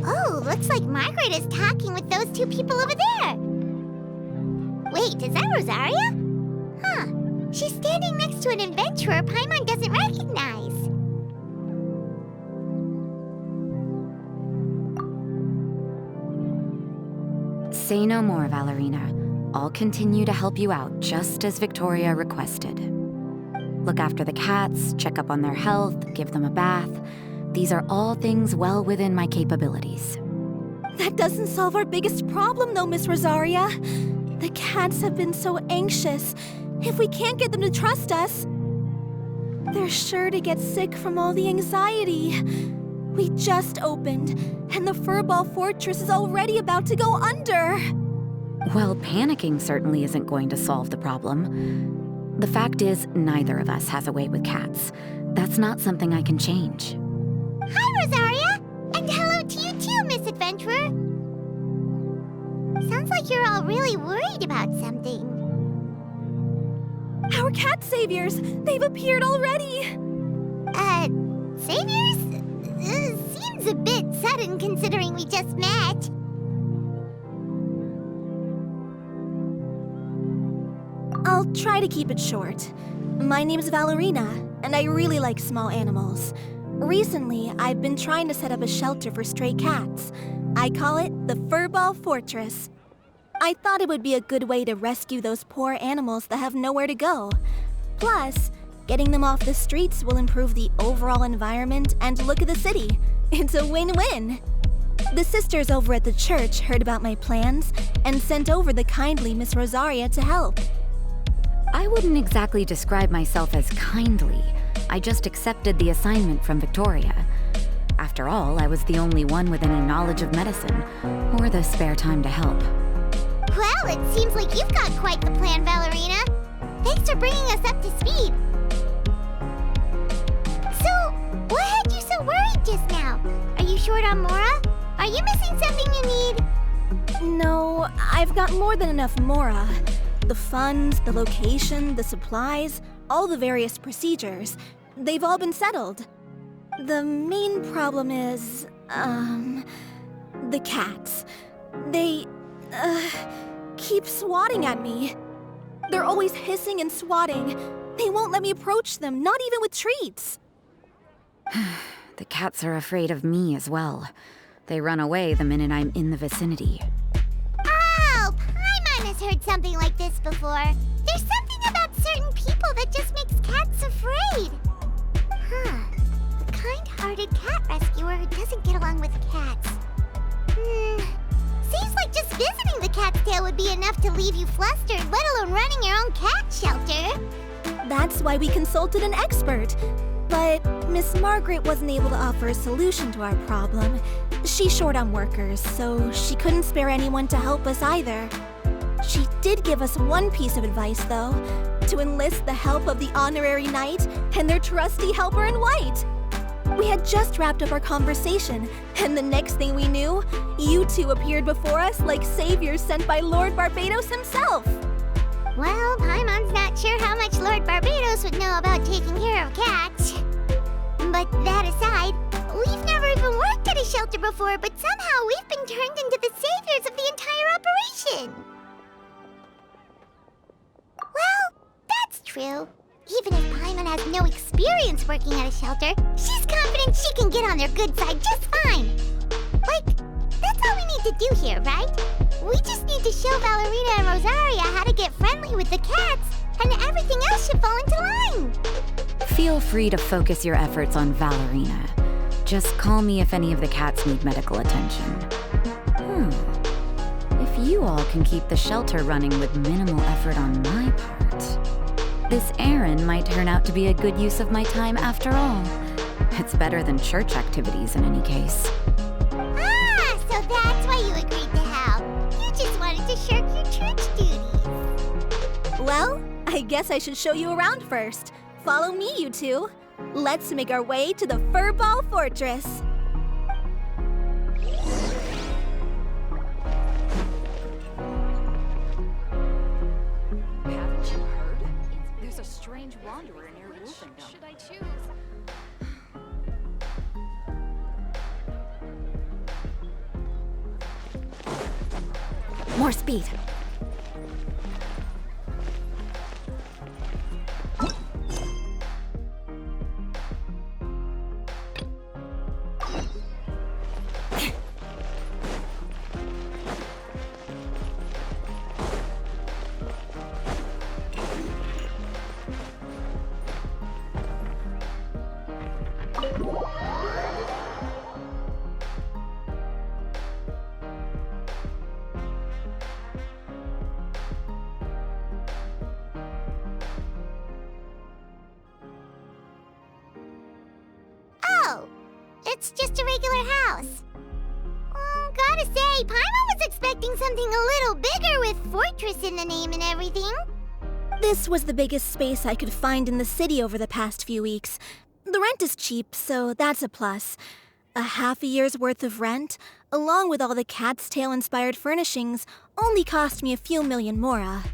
Oh, looks like Margaret is talking with those two people over there. Wait, is that Rosaria? Huh. She's standing next to an adventurer Paimon doesn't recognize. Say no more, Valerina. I'll continue to help you out just as Victoria requested. Look after the cats, check up on their health, give them a bath. These are all things well within my capabilities. That doesn't solve our biggest problem, though, Miss Rosaria. The cats have been so anxious. If we can't get them to trust us, they're sure to get sick from all the anxiety. We just opened, and the Furball Fortress is already about to go under. Well, panicking certainly isn't going to solve the problem. The fact is, neither of us has a way with cats. That's not something I can change. Hi, Rosaria! And hello to you too, Miss Adventurer! Sounds like you're all really worried about something. Our cat saviors! They've appeared already! Saviors? Seems a bit sudden considering we just met. I'll try to keep it short. My name's Valerina, and I really like small animals. Recently, I've been trying to set up a shelter for stray cats. I call it the Furball Fortress. I thought it would be a good way to rescue those poor animals that have nowhere to go. Plus, getting them off the streets will improve the overall environment and look at the city. It's a win-win. The sisters over at the church heard about my plans and sent over the kindly Miss Rosaria to help. I wouldn't exactly describe myself as kindly. I just accepted the assignment from Victoria. After all, I was the only one with any knowledge of medicine, or the spare time to help. Well, it seems like you've got quite the plan, Valerina. Thanks for bringing us up to speed. So, what had you so worried just now? Are you short on Mora? Are you missing something you need? No, I've got more than enough Mora. The funds, the location, the supplies, all the various procedures. They've all been settled. The main problem is, the cats. They, keep swatting at me. They're always hissing and swatting. They won't let me approach them, not even with treats. The cats are afraid of me as well. They run away the minute I'm in the vicinity. Oh, Paimon has heard something like this before. There's something about certain people that just makes cats afraid. Huh. A kind-hearted cat rescuer who doesn't get along with cats. Seems like just visiting the cat's tail would be enough to leave you flustered, let alone running your own cat shelter. That's why we consulted an expert. But Miss Margaret wasn't able to offer a solution to our problem. She's short on workers, so she couldn't spare anyone to help us either. She did give us one piece of advice, though, to enlist the help of the Honorary Knight and their trusty helper in white. We had just wrapped up our conversation, and the next thing we knew, you two appeared before us like saviors sent by Lord Barbados himself. Well, Paimon's not sure how much Lord Barbados would know about taking care of cats. But that aside, we've never even worked at a shelter before, but somehow we've been turned into the saviors of the entire operation. Well, that's true. Even if Paimon has no experience working at a shelter, she's confident she can get on their good side just fine. Like, that's all we need to do here, right? We just need to show Valerina and Rosaria how to get friendly with the cats, and everything else should fall into line. Feel free to focus your efforts on Valerina. Just call me if any of the cats need medical attention. If you all can keep the shelter running with minimal effort on my part, this errand might turn out to be a good use of my time after all. It's better than church activities in any case. Ah, so that's why you agreed to help. You just wanted to shirk your church duties. Well, I I guess I should show you around first. Follow me, you two. Let's make our way to the Furball Fortress. Haven't you heard? There's a strange wanderer near Wolfendom. Should I choose? More speed. Oh, it's just a regular house. Gotta say, Paimon was expecting something a little bigger with Fortress in the name and everything. This was the biggest space I could find in the city over the past few weeks. The rent is cheap, so that's a plus. A half a year's worth of rent, along with all the Cat's Tail-inspired furnishings, only cost me a few million mora.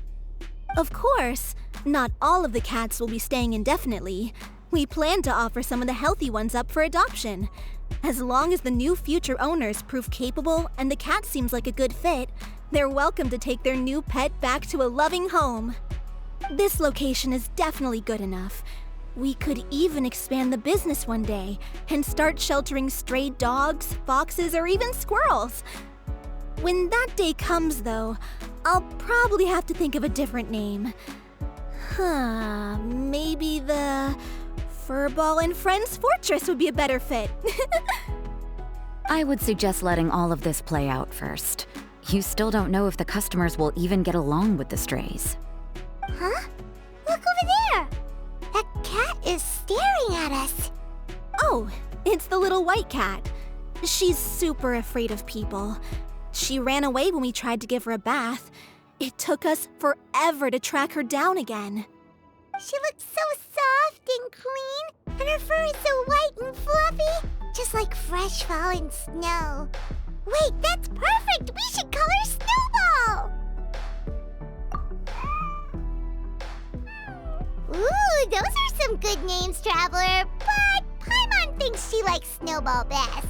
Of course, not all of the cats will be staying indefinitely. We plan to offer some of the healthy ones up for adoption. As long as the new future owners prove capable and the cat seems like a good fit, they're welcome to take their new pet back to a loving home. This location is definitely good enough. We could even expand the business one day and start sheltering stray dogs, foxes, or even squirrels. When that day comes, though, I'll probably have to think of a different name. Maybe the Furball and Friends Fortress would be a better fit. I would suggest letting all of this play out first. You still don't know if the customers will even get along with the strays. Huh? Look over there! That cat is staring at us. Oh, it's the little white cat. She's super afraid of people. She ran away when we tried to give her a bath. It took us forever to track her down again. She looks so soft and clean, and her fur is so white and fluffy, just like fresh fallen snow. Wait, that's perfect! We should call her Snowball! Ooh, those are some good names, Traveler, but Paimon thinks she likes Snowball best.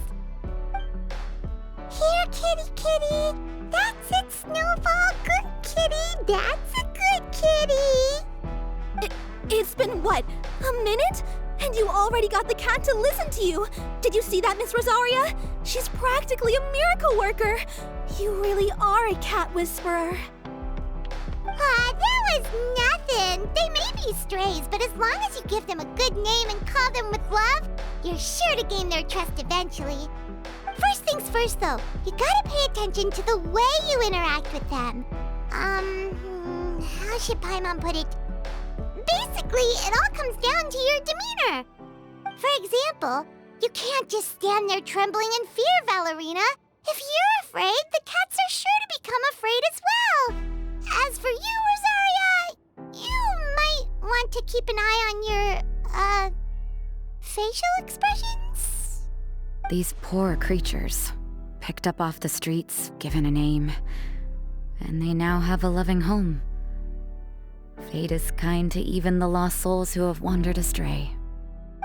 Here, kitty kitty! That's it, Snowball! Good kitty! That's a good kitty! It's been, what, a minute? And you already got the cat to listen to you. Did you see that, Miss Rosaria? She's practically a miracle worker. You really are a cat whisperer. That was nothing. They may be strays, but as long as you give them a good name and call them with love, you're sure to gain their trust eventually. First things first, though, you gotta pay attention to the way you interact with them. How should Paimon put it? Basically, it all comes down to your demeanor. For example, you can't just stand there trembling in fear, Valerina. If you're afraid, the cats are sure to become afraid as well. As for you, Rosaria, you might want to keep an eye on your, facial expressions. These poor creatures, picked up off the streets, given a name, and they now have a loving home. Fate is kind to even the lost souls who have wandered astray.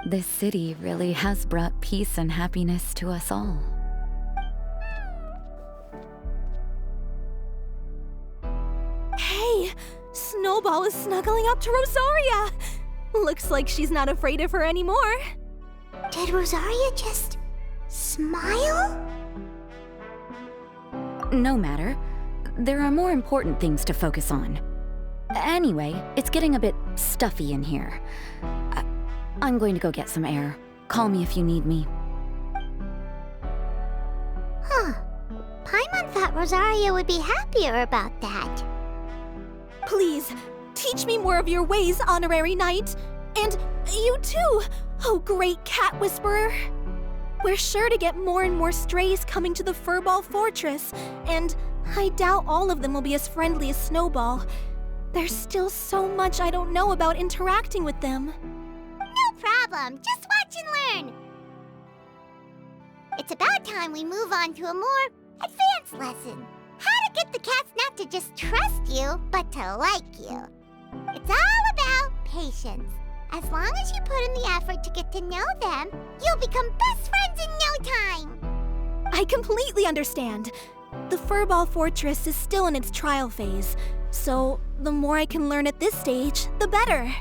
This city really has brought peace and happiness to us all. Hey, Snowball is snuggling up to Rosaria. Looks like she's not afraid of her anymore. Did Rosaria just smile? No matter. There are more important things to focus on. Anyway, it's getting a bit stuffy in here. I'm going to go get some air. Call me if you need me. Huh. Paimon thought Rosaria would be happier about that. Please, teach me more of your ways, Honorary Knight. And you too, oh great cat whisperer. We're sure to get more and more strays coming to the Furball Fortress, and I doubt all of them will be as friendly as Snowball. There's still so much I don't know about interacting with them. No problem. Just watch and learn. It's about time we move on to a more advanced lesson. How to get the cats not to just trust you, but to like you. It's all about patience. As long as you put in the effort to get to know them, you'll become best friends in no time. I completely understand. The Furball Fortress is still in its trial phase, so the more I can learn at this stage, the better.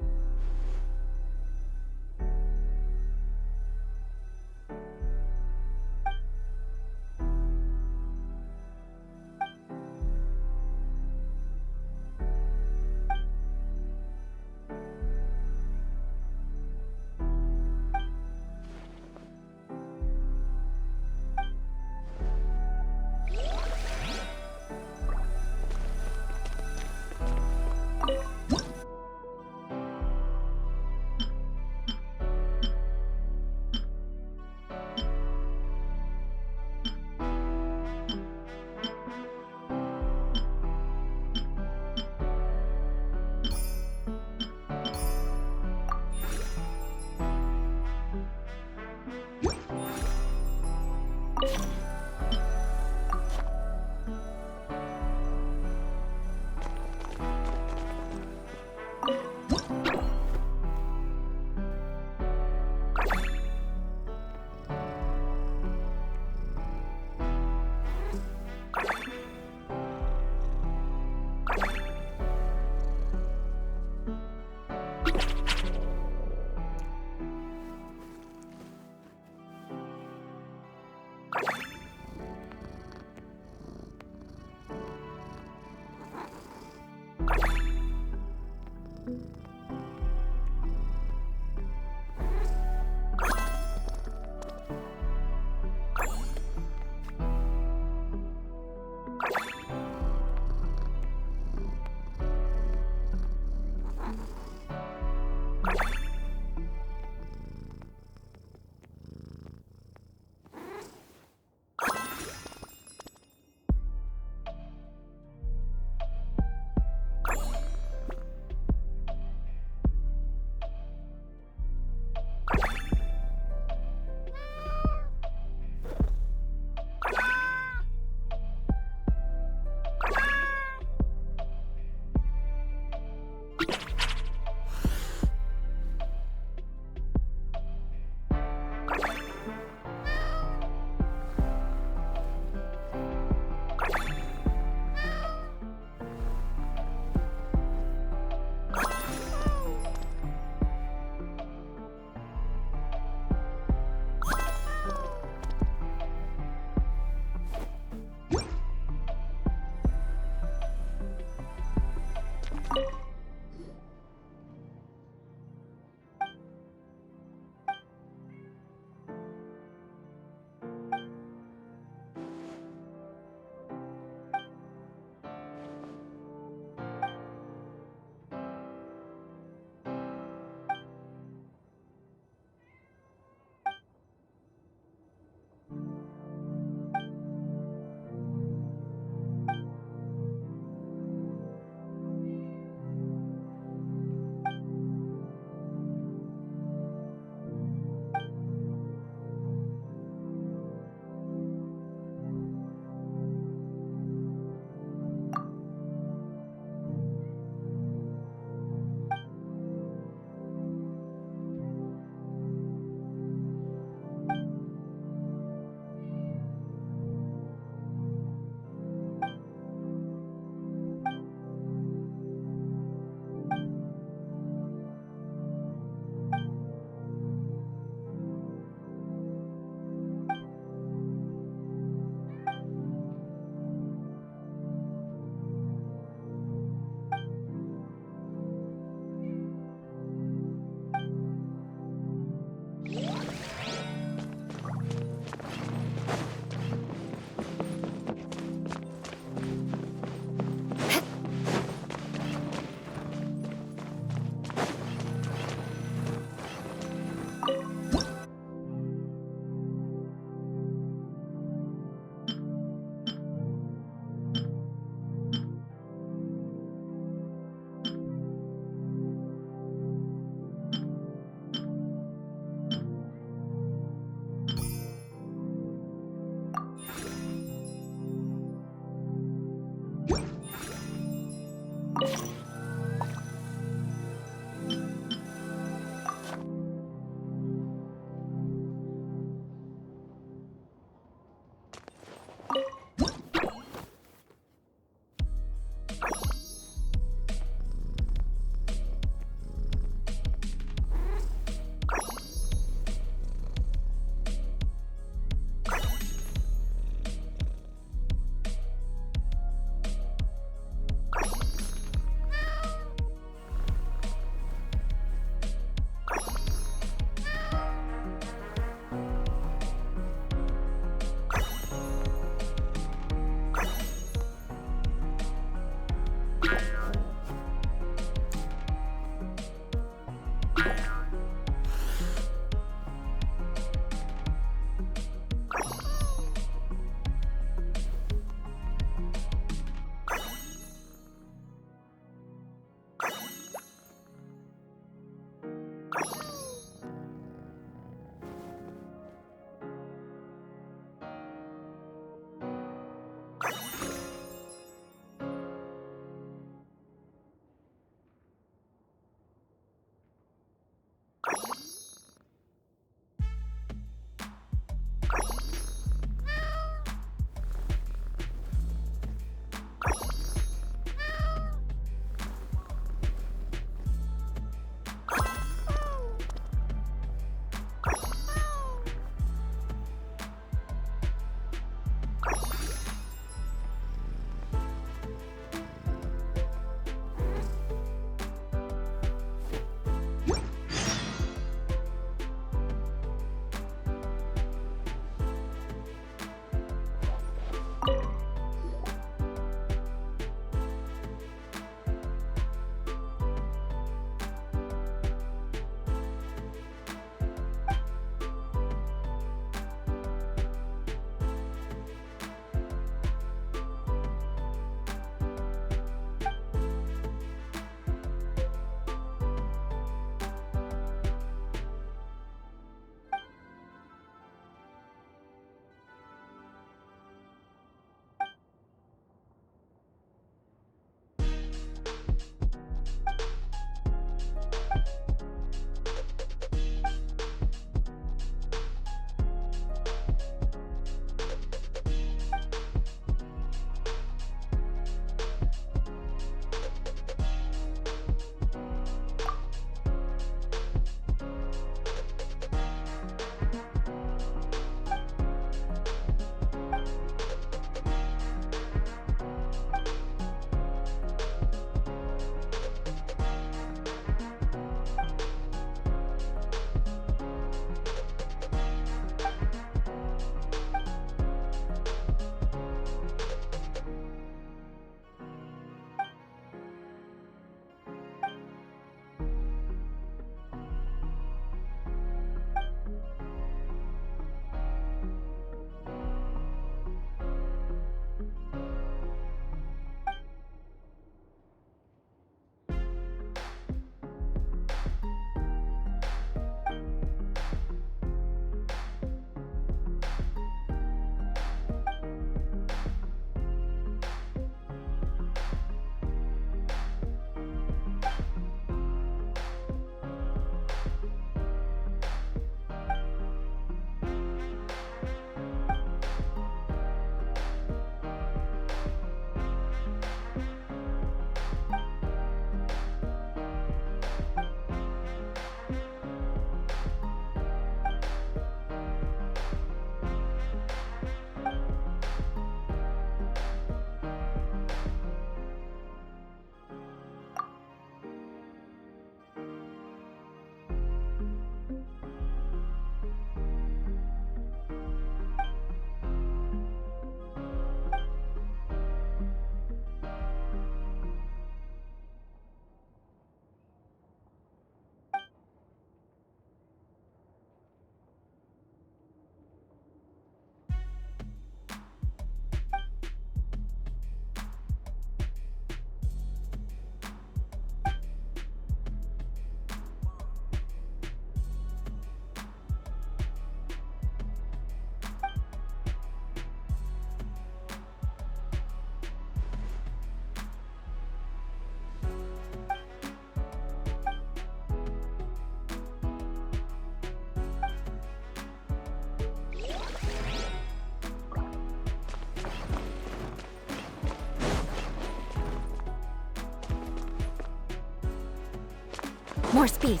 More speed.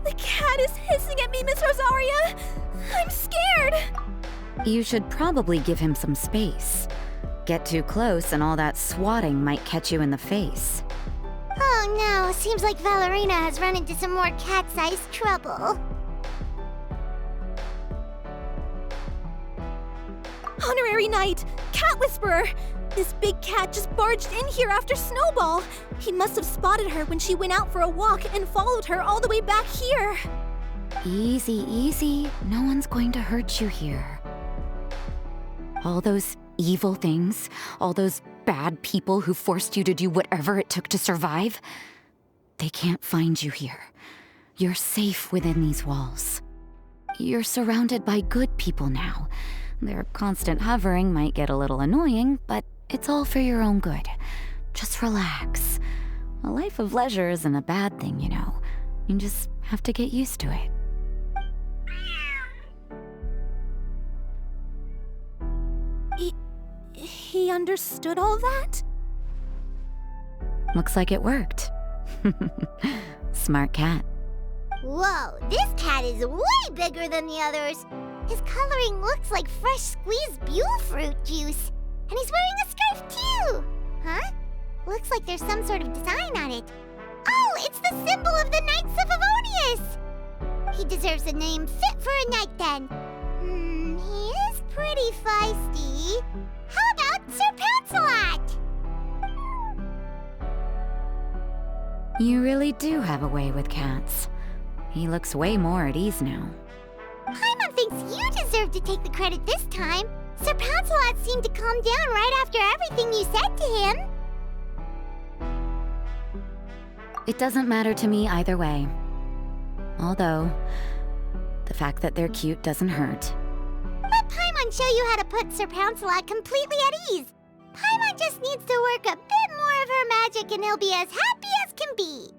The cat is hissing at me, Miss Rosaria! I'm scared! You should probably give him some space. Get too close and all that swatting might catch you in the face. Oh no, seems like Valerina has run into some more cat-sized trouble. Honorary Knight! Cat Whisperer! This big cat just barged in here after Snowball. He must have spotted her when she went out for a walk and followed her all the way back here. Easy, easy. No one's going to hurt you here. All those evil things, all those bad people who forced you to do whatever it took to survive, they can't find you here. You're safe within these walls. You're surrounded by good people now. Their constant hovering might get a little annoying, but it's all for your own good. Just relax. A life of leisure isn't a bad thing, you know. You just have to get used to it. He understood all that? Looks like it worked. Smart cat. Whoa, this cat is way bigger than the others. His coloring looks like fresh squeezed Buell fruit juice. And he's wearing a scarf too! Huh? Looks like there's some sort of design on it. Oh, it's the symbol of the Knights of Avonius! He deserves a name fit for a knight then. He is pretty feisty. How about Sir Pouncelot? You really do have a way with cats. He looks way more at ease now. Paimon thinks you deserve to take the credit this time. Sir Pouncelot seemed to calm down right after everything you said to him. It doesn't matter to me either way. Although, the fact that they're cute doesn't hurt. Let Paimon show you how to put Sir Pouncelot completely at ease. Paimon just needs to work a bit more of her magic and he'll be as happy as can be.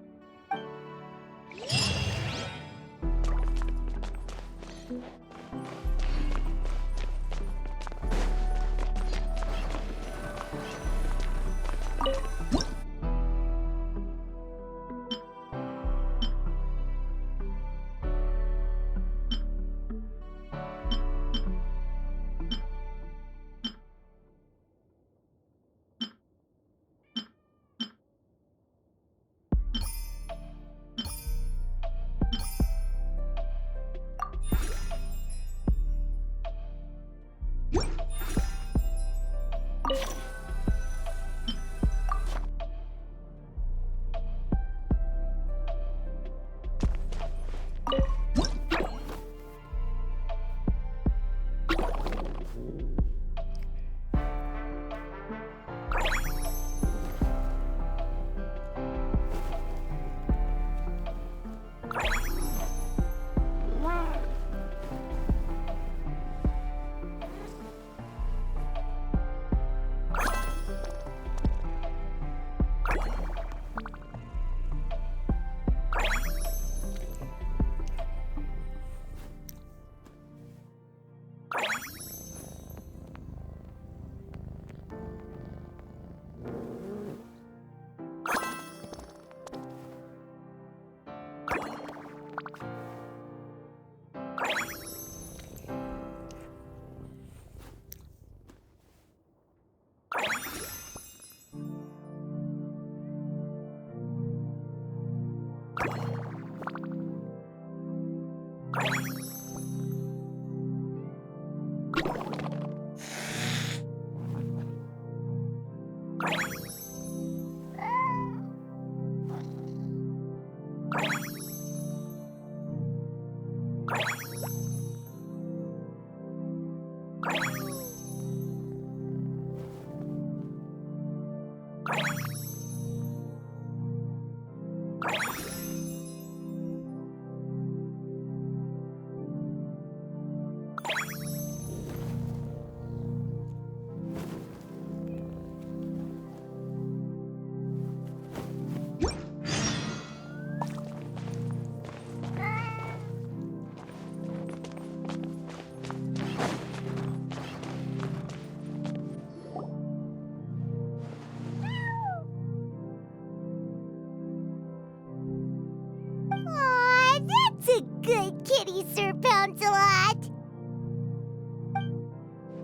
good kitty, Sir Pouncelot.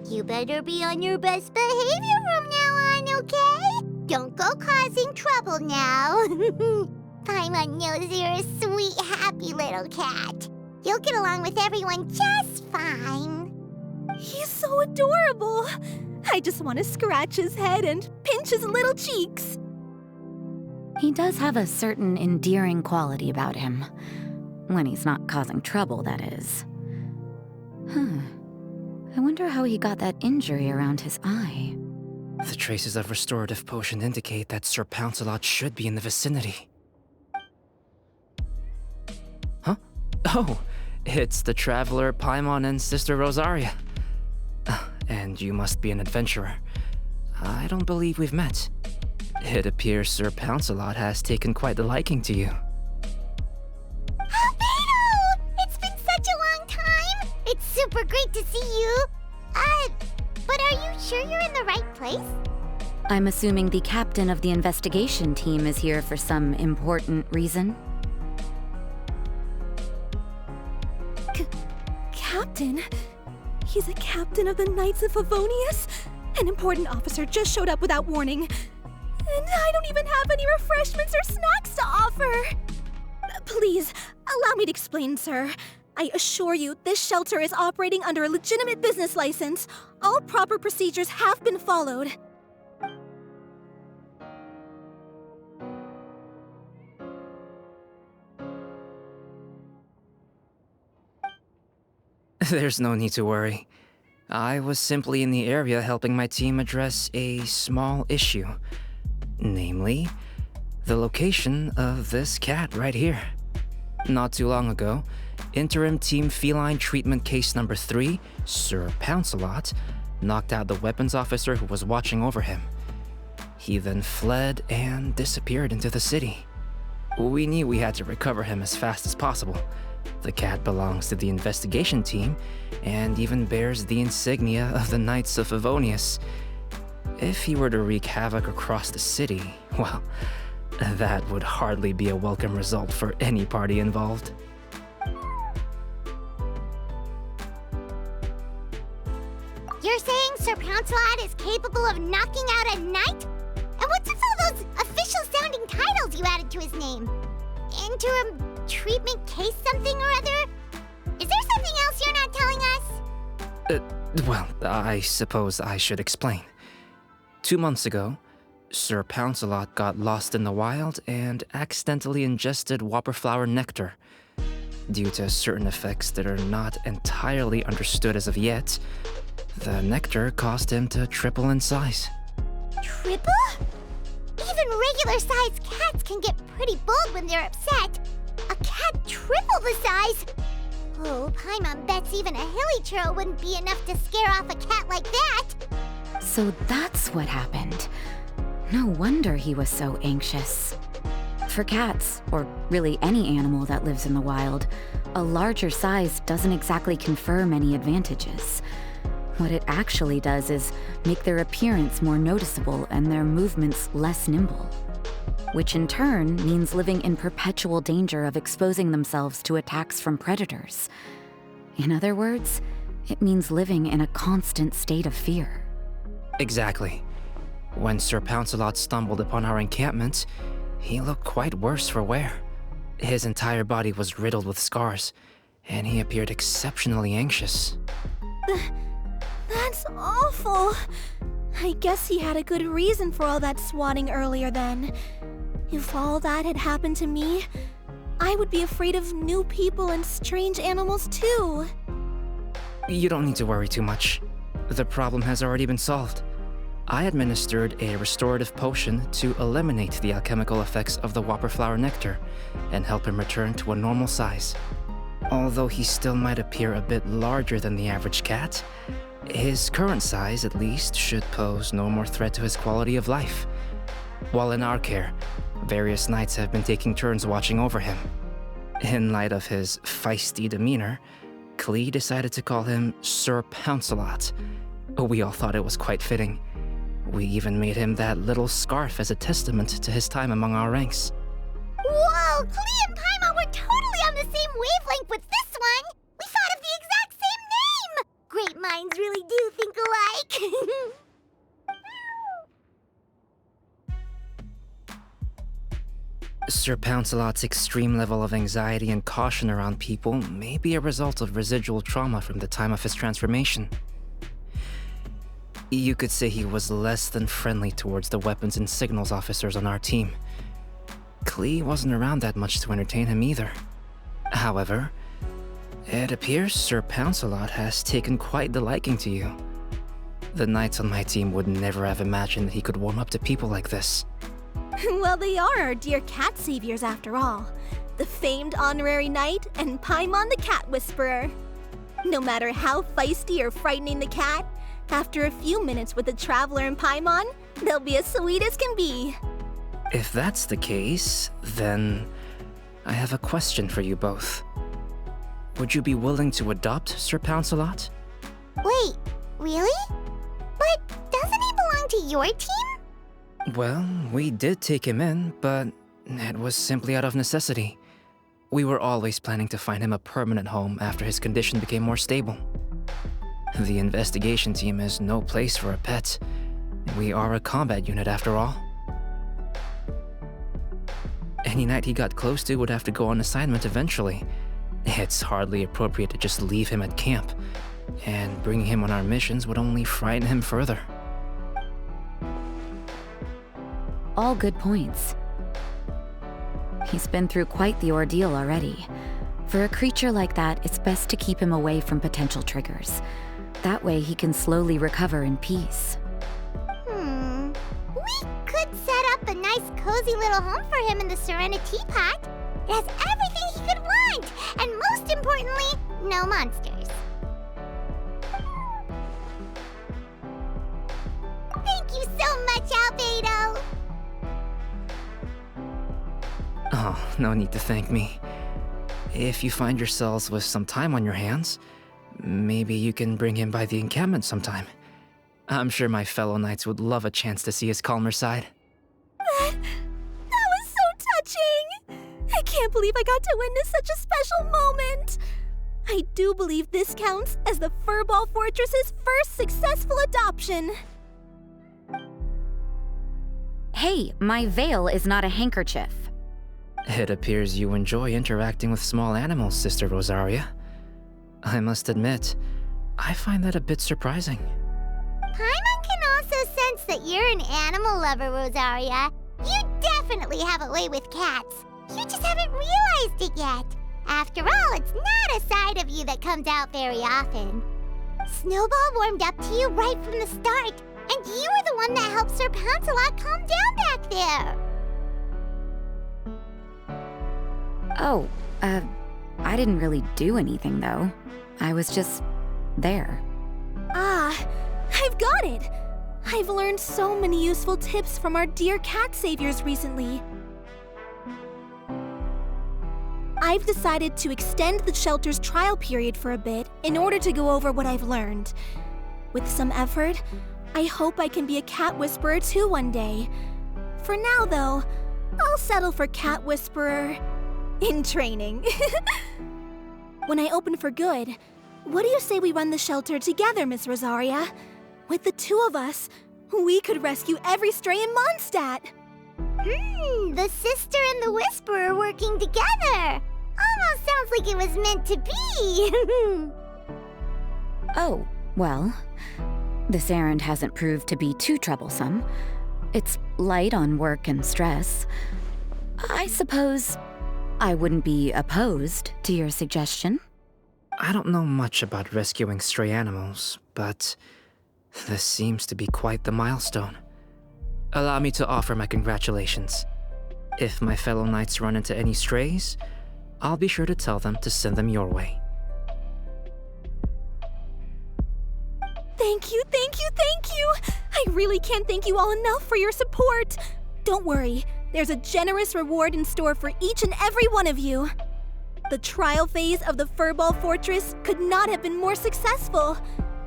You better be on your best behavior from now on, okay? Don't go causing trouble now. Paimon knows you're a sweet, happy little cat. You'll get along with everyone just fine. He's so adorable. I just want to scratch his head and pinch his little cheeks. He does have a certain endearing quality about him. When he's not causing trouble, that is. I wonder how he got that injury around his eye. The traces of restorative potion indicate that Sir Pouncelot should be in the vicinity. Huh? Oh, it's the traveler Paimon and Sister Rosaria. And you must be an adventurer. I don't believe we've met. It appears Sir Pouncelot has taken quite the liking to you. Albedo! It's been such a long time! It's super great to see you! But are you sure you're in the right place? I'm assuming the captain of the investigation team is here for some important reason. Captain? He's a captain of the Knights of Favonius? An important officer just showed up without warning. And I don't even have any refreshments or snacks to offer. Please, allow me to explain, sir. I assure you, this shelter is operating under a legitimate business license. All proper procedures have been followed. There's no need to worry. I was simply in the area helping my team address a small issue. Namely, the location of this cat right here. Not too long ago, Interim Team Feline Treatment Case Number 3, Sir Pouncelot, knocked out the weapons officer who was watching over him. He then fled and disappeared into the city. We knew we had to recover him as fast as possible. The cat belongs to the investigation team and even bears the insignia of the Knights of Favonius. If he were to wreak havoc across the city, well, that would hardly be a welcome result for any party involved. You're saying Sir Pouncelot is capable of knocking out a knight? And what's with all those official-sounding titles you added to his name? Interim treatment case something or other? Is there something else you're not telling us? Well, I suppose I should explain. 2 months ago, Sir Pouncelot got lost in the wild and accidentally ingested whopperflower nectar. Due to certain effects that are not entirely understood as of yet, the nectar caused him to triple in size. Triple? Even regular-sized cats can get pretty bold when they're upset. A cat triple the size? Oh, Paimon bets even a hilly churl wouldn't be enough to scare off a cat like that. So that's what happened. No wonder he was so anxious. For cats, or really any animal that lives in the wild, a larger size doesn't exactly confer many advantages. What it actually does is make their appearance more noticeable and their movements less nimble, which in turn means living in perpetual danger of exposing themselves to attacks from predators. In other words, it means living in a constant state of fear. Exactly. When Sir Pouncelot stumbled upon our encampment, he looked quite worse for wear. His entire body was riddled with scars, and he appeared exceptionally anxious. That's awful. I guess he had a good reason for all that swatting earlier then. If all that had happened to me, I would be afraid of new people and strange animals too. You don't need to worry too much. The problem has already been solved. I administered a restorative potion to eliminate the alchemical effects of the whopperflower nectar and help him return to a normal size. Although he still might appear a bit larger than the average cat, his current size, at least, should pose no more threat to his quality of life. While in our care, various knights have been taking turns watching over him. In light of his feisty demeanor, Klee decided to call him Sir Pouncelot. We all thought it was quite fitting. We even made him that little scarf as a testament to his time among our ranks. Whoa, Klee and Paimon were totally on the same wavelength with this one! We thought of the exact same name! Great minds really do think alike! Sir Pouncelot's extreme level of anxiety and caution around people may be a result of residual trauma from the time of his transformation. You could say he was less than friendly towards the weapons and signals officers on our team. Klee wasn't around that much to entertain him either. However, it appears Sir Pouncelot has taken quite the liking to you. The knights on my team would never have imagined that he could warm up to people like this. Well, they are our dear cat saviors after all. The famed honorary knight and Paimon the cat whisperer. No matter how feisty or frightening the cat, after a few minutes with the traveler and Paimon, they'll be as sweet as can be. If that's the case, then I have a question for you both. Would you be willing to adopt Sir Pouncelot? Wait, really? But doesn't he belong to your team? Well, we did take him in, but it was simply out of necessity. We were always planning to find him a permanent home after his condition became more stable. The investigation team is no place for a pet. We are a combat unit after all. Any knight he got close to would have to go on assignment eventually. It's hardly appropriate to just leave him at camp, and bringing him on our missions would only frighten him further. All good points. He's been through quite the ordeal already. For a creature like that, it's best to keep him away from potential triggers. That way he can slowly recover in peace. We could set up a nice cozy little home for him in the Serenity Pot. It has everything he could want, and most importantly, no monsters. Thank you so much, Albedo! Oh, no need to thank me. If you find yourselves with some time on your hands, maybe you can bring him by the encampment sometime. I'm sure my fellow knights would love a chance to see his calmer side. That was so touching! I can't believe I got to witness such a special moment! I do believe this counts as the Furball Fortress's first successful adoption. Hey, my veil is not a handkerchief. It appears you enjoy interacting with small animals, Sister Rosaria. I must admit, I find that a bit surprising. Paimon can also sense that you're an animal lover, Rosaria. You definitely have a way with cats. You just haven't realized it yet. After all, it's not a side of you that comes out very often. Snowball warmed up to you right from the start, and you were the one that helped Sir Pouncelot calm down back there. Oh, I didn't really do anything though. I was just there. Ah, I've got it! I've learned so many useful tips from our dear cat saviors recently. I've decided to extend the shelter's trial period for a bit in order to go over what I've learned. With some effort, I hope I can be a cat whisperer too one day. For now, though, I'll settle for cat whisperer in training. When I open for good, what do you say we run the shelter together, Miss Rosaria? With the two of us, we could rescue every stray in Mondstadt. The sister and the whisperer working together. Almost sounds like it was meant to be. Oh, well, this errand hasn't proved to be too troublesome. It's light on work and stress. I suppose I wouldn't be opposed to your suggestion. I don't know much about rescuing stray animals, but this seems to be quite the milestone. Allow me to offer my congratulations. If my fellow knights run into any strays, I'll be sure to tell them to send them your way. Thank you, thank you, thank you! I really can't thank you all enough for your support. Don't worry, there's a generous reward in store for each and every one of you. The trial phase of the Furball Fortress could not have been more successful.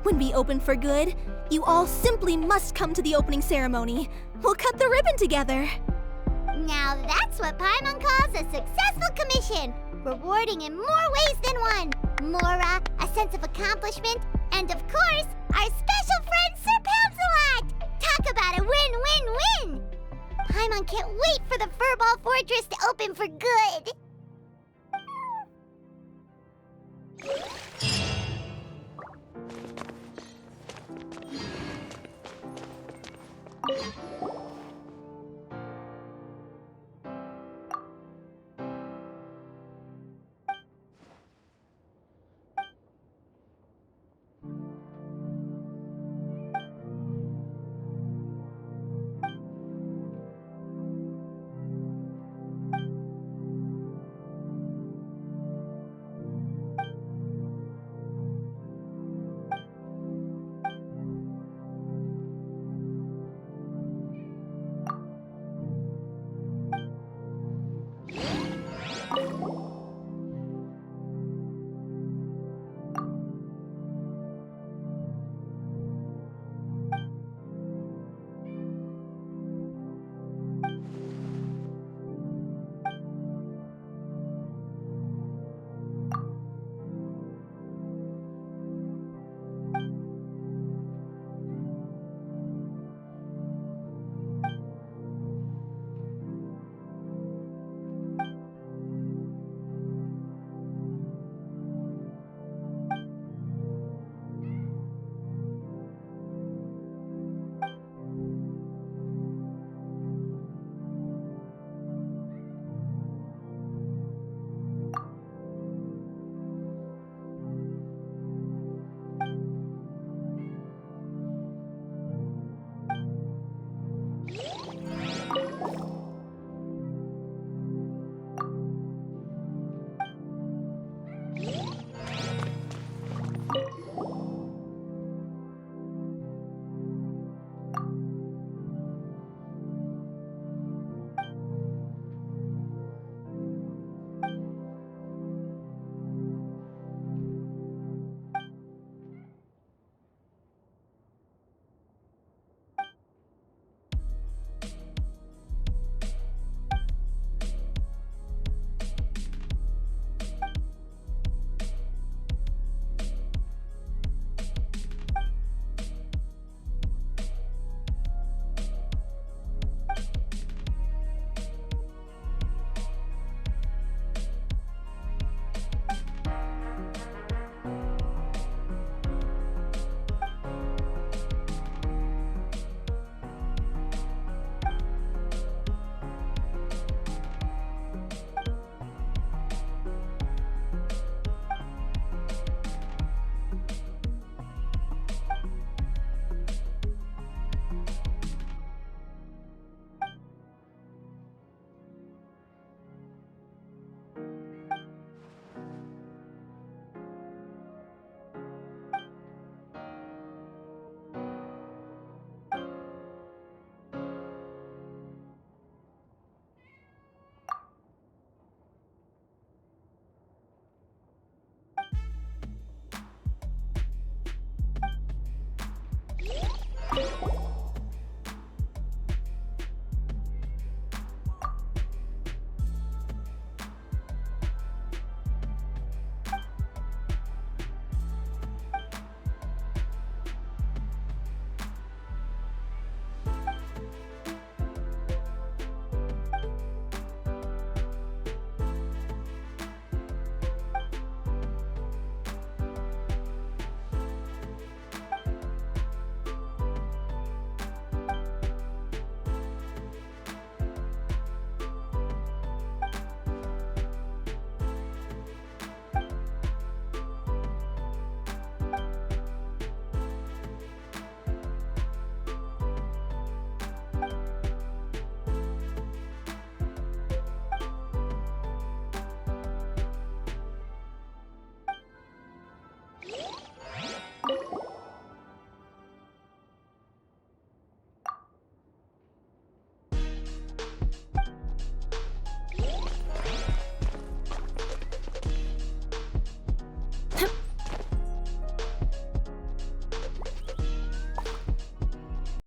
When we open for good, you all simply must come to the opening ceremony. We'll cut the ribbon together. Now that's what Paimon calls a successful commission. Rewarding in more ways than one. Mora, a sense of accomplishment, and of course, our special friend Sir Pouncelot! Talk about a win-win-win! Paimon can't wait for the Furball Fortress to open for good!